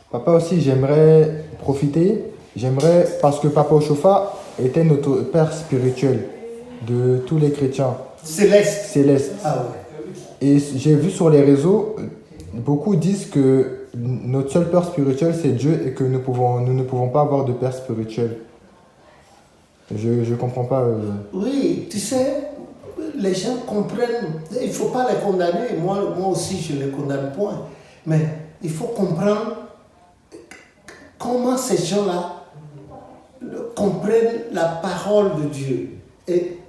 Papa aussi, j'aimerais profiter, parce que Papa Ochofa était notre père spirituel de tous les chrétiens Céleste. célestes. Ah ouais. Et j'ai vu sur les réseaux, beaucoup disent que notre seul père spirituel c'est Dieu et que nous ne pouvons pas avoir de père spirituel. Je comprends pas. Oui, tu sais, les gens comprennent, il ne faut pas les condamner, moi aussi je ne les condamne point, mais il faut comprendre comment ces gens-là comprennent la parole de Dieu et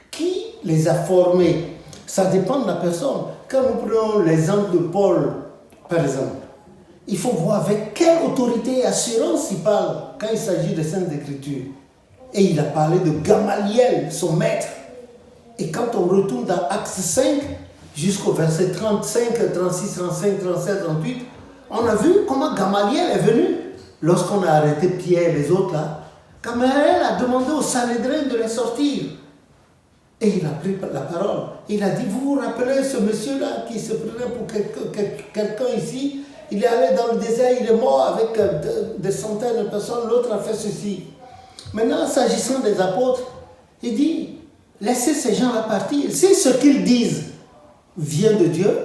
qui les a formés. Ça dépend de la personne. Quand nous prenons l'exemple de Paul, par exemple, il faut voir avec quelle autorité et assurance il parle quand il s'agit des Saintes Écritures. Et il a parlé de Gamaliel, son maître. Et quand on retourne dans Actes 5, jusqu'au verset 35, 36, 35, 37, 38, on a vu comment Gamaliel est venu. Lorsqu'on a arrêté Pierre et les autres là, Gamaliel a demandé au Sanhédrin de les sortir. Et il a pris la parole. Il a dit, vous vous rappelez ce monsieur-là qui se prenait pour quelqu'un ici? Il est allé dans le désert, il est mort avec des centaines de personnes, l'autre a fait ceci. Maintenant, s'agissant des apôtres, il dit, laissez ces gens-là partir. Si ce qu'ils disent vient de Dieu,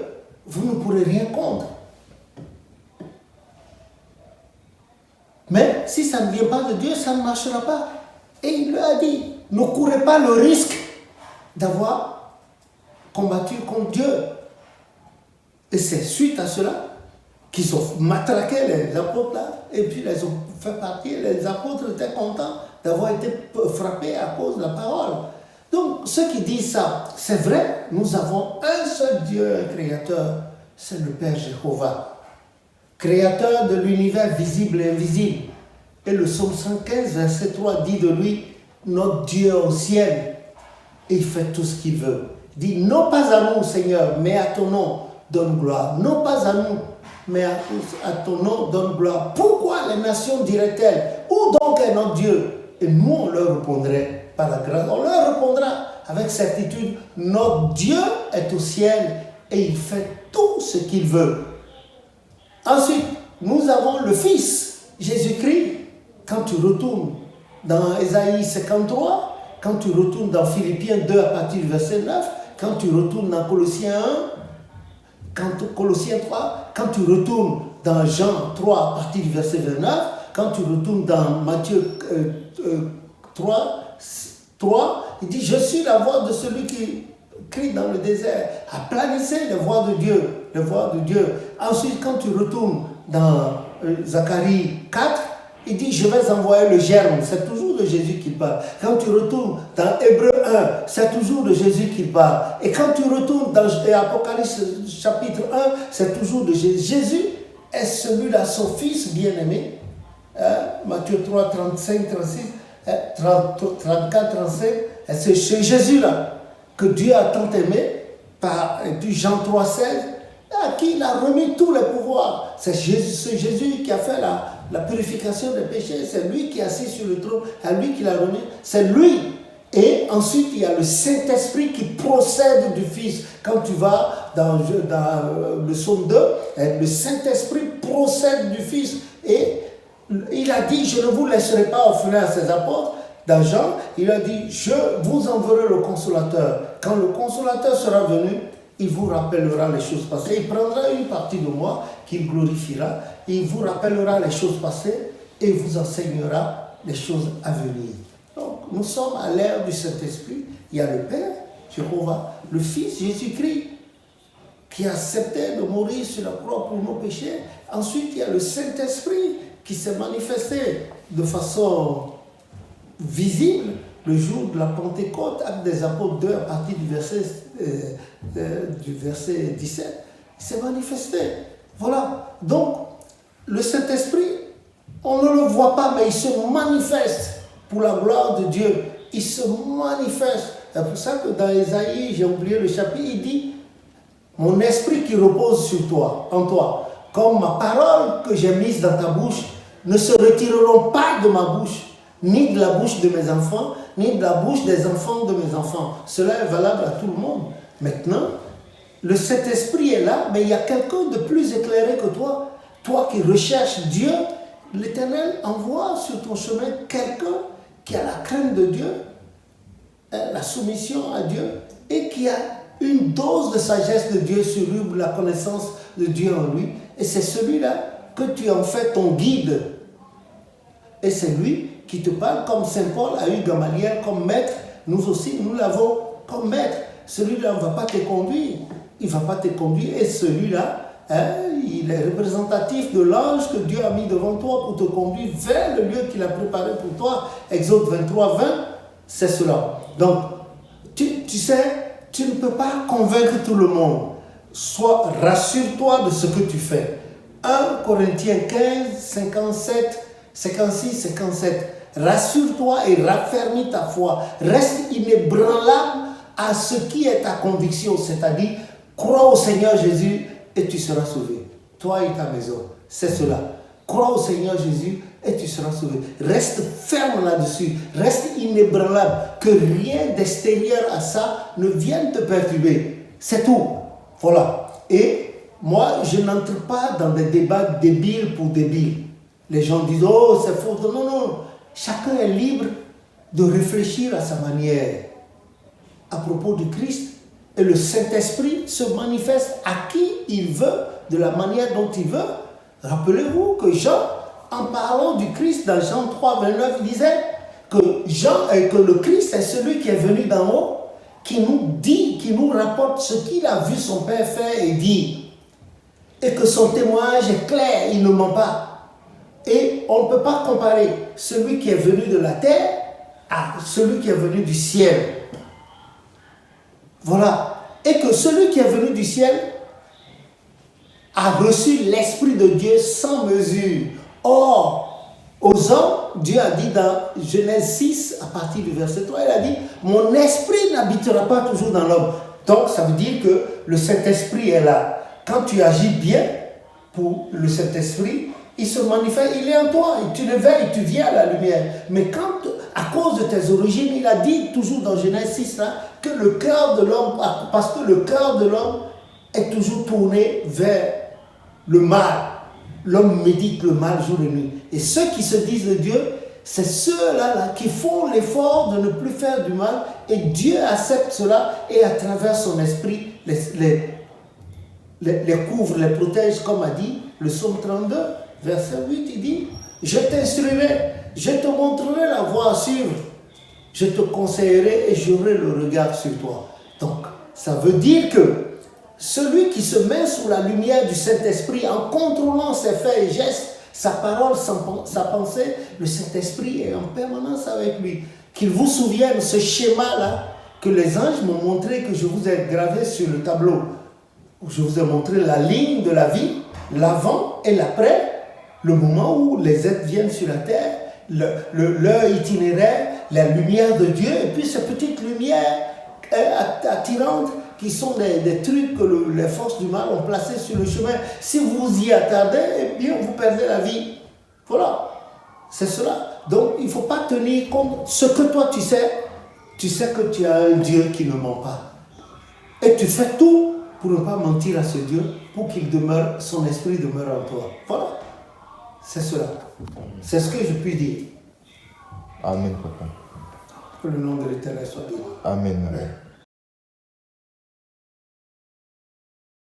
vous ne pourrez rien contre. Mais si ça ne vient pas de Dieu, ça ne marchera pas. Et il lui a dit, ne courez pas le risque d'avoir combattu contre Dieu. Et c'est suite à cela qu'ils ont matraqué les apôtres là, et puis les ont fait partir. Les apôtres étaient contents d'avoir été frappés à cause de la parole. Donc, ceux qui disent ça, c'est vrai, nous avons un seul Dieu, un créateur, c'est le Père Jéhovah, créateur de l'univers visible et invisible. Et le psaume 115, verset 3 dit de lui, notre Dieu au ciel, et il fait tout ce qu'il veut. Il dit, non pas à nous, Seigneur, mais à ton nom, donne gloire. Non pas à nous, mais à ton nom, donne gloire. Pourquoi les nations diraient-elles, où donc est notre Dieu? Et nous, on leur répondrait par la grâce. On leur répondra avec certitude, notre Dieu est au ciel et il fait tout ce qu'il veut. Ensuite, nous avons le Fils, Jésus-Christ. Quand tu retournes dans Ésaïe 53, quand tu retournes dans Philippiens 2 à partir du verset 9, quand tu retournes dans Colossiens 1, Colossiens 3, quand tu retournes dans Jean 3 à partir du verset 29, quand tu retournes dans Matthieu 3, il dit, je suis la voix de celui qui crie dans le désert. Aplanissez les voix de Dieu, les voix de Dieu. Ensuite, quand tu retournes dans Zacharie 4, il dit, je vais envoyer le germe. C'est toujours de Jésus qu'il parle. Quand tu retournes dans Hébreux 1, c'est toujours de Jésus qu'il parle. Et quand tu retournes dans Apocalypse chapitre 1, c'est toujours de Jésus. Jésus est celui-là, son fils bien-aimé. Matthieu 3, 35, 36, 34, 35. C'est Jésus-là que Dieu a tant aimé, et puis Jean 3, 16, à qui il a remis tous les pouvoirs. C'est Jésus qui a fait la purification des péchés. C'est lui qui est assis sur le trône, à lui qui l'a remis. C'est lui. Et ensuite, il y a le Saint-Esprit qui procède du Fils. Quand tu vas dans le psaume 2, le Saint-Esprit procède du Fils. Et il a dit, je ne vous laisserai pas orphelins à ses apôtres. Dans Jean, il a dit, je vous enverrai le Consolateur. Quand le Consolateur sera venu, il vous rappellera les choses passées. Il prendra une partie de moi qu'il glorifiera. Il vous rappellera les choses passées et vous enseignera les choses à venir. Donc, nous sommes à l'ère du Saint-Esprit. Il y a le Père, Jéhovah, le Fils, Jésus-Christ, qui a accepté de mourir sur la croix pour nos péchés. Ensuite, il y a le Saint-Esprit qui s'est manifesté de façon visible le jour de la Pentecôte, Actes des Apôtres 2, à partir du verset 17, il s'est manifesté. Voilà. Donc, le Saint-Esprit, on ne le voit pas, mais il se manifeste pour la gloire de Dieu. Il se manifeste. C'est pour ça que dans Ésaïe, j'ai oublié le chapitre, il dit, mon esprit qui repose sur toi, en toi, comme ma parole que j'ai mise dans ta bouche, ne se retireront pas de ma bouche, ni de la bouche de mes enfants, ni de la bouche des enfants de mes enfants. Cela est valable à tout le monde. Maintenant, le Saint-Esprit est là, mais il y a quelqu'un de plus éclairé que toi toi qui recherches Dieu, l'Éternel envoie sur ton chemin quelqu'un qui a la crainte de Dieu, la soumission à Dieu, et qui a une dose de sagesse de Dieu sur lui, la connaissance de Dieu en lui. Et c'est celui-là que tu en fais ton guide. Et c'est lui qui te parle comme Saint Paul a eu Gamaliel comme maître. Nous aussi, nous l'avons comme maître. Celui-là ne va pas te conduire. Il ne va pas te conduire. Et celui-là, il est représentatif de l'ange que Dieu a mis devant toi pour te conduire vers le lieu qu'il a préparé pour toi. Exode 23, 20, c'est cela. Donc, tu sais, tu ne peux pas convaincre tout le monde. Soit rassure-toi de ce que tu fais. 1 Corinthiens 15, 57, 56, 57. Rassure-toi et raffermis ta foi. Reste inébranlable à ce qui est ta conviction, c'est-à-dire crois au Seigneur Jésus et tu seras sauvé. Toi et ta maison, c'est cela. Crois au Seigneur Jésus et tu seras sauvé. Reste ferme là-dessus. Reste inébranlable. Que rien d'extérieur à ça ne vienne te perturber. C'est tout. Voilà. Et moi, je n'entre pas dans des débats débiles pour débiles. Les gens disent, oh, c'est faux. Non, non. Chacun est libre de réfléchir à sa manière à propos du Christ. Et le Saint-Esprit se manifeste à qui il veut, de la manière dont il veut. Rappelez-vous que Jean, en parlant du Christ dans Jean 3, 29, il disait que le Christ est celui qui est venu d'en haut, qui nous dit, qui nous rapporte ce qu'il a vu son Père faire et dire. Et que son témoignage est clair, il ne ment pas. Et on ne peut pas comparer celui qui est venu de la terre à celui qui est venu du ciel. Voilà. Et que celui qui est venu du ciel a reçu l'Esprit de Dieu sans mesure. Or, aux hommes, Dieu a dit dans Genèse 6, à partir du verset 3, il a dit « Mon esprit n'habitera pas toujours dans l'homme ». Donc, ça veut dire que le Saint-Esprit est là. Quand tu agis bien pour le Saint-Esprit, il se manifeste, il est en toi, et tu le veilles, tu viens à la lumière. Mais quand, à cause de tes origines, il a dit toujours dans Genèse 6, là, que le cœur de l'homme, parce que le cœur de l'homme est toujours tourné vers le mal. L'homme médite le mal jour et nuit. Et ceux qui se disent de Dieu, c'est ceux-là là, qui font l'effort de ne plus faire du mal. Et Dieu accepte cela et à travers son esprit les couvre, les protège, comme a dit le psaume 32, verset 8, il dit « Je t'instruirai, je te montrerai la voie à suivre, je te conseillerai et j'aurai le regard sur toi. » Donc, ça veut dire que celui qui se met sous la lumière du Saint-Esprit en contrôlant ses faits et gestes, sa parole, sa pensée, le Saint-Esprit est en permanence avec lui. Qu'il vous souvienne ce schéma-là que les anges m'ont montré, que je vous ai gravé sur le tableau. Je vous ai montré la ligne de la vie, l'avant et l'après, le moment où les êtres viennent sur la terre, leur itinéraire, la lumière de Dieu, et puis ces petites lumières attirantes qui sont des trucs que les forces du mal ont placés sur le chemin. Si vous y attardez, eh bien vous perdez la vie. Voilà, c'est cela. Donc il ne faut pas tenir compte. Ce que toi tu sais que tu as un Dieu qui ne ment pas. Et tu fais tout pour ne pas mentir à ce Dieu, pour qu'il demeure, son esprit demeure en toi. Voilà, c'est cela. C'est ce que je puis dire. Amen, papa. Que le nom de l'Éternel soit béni. Amen.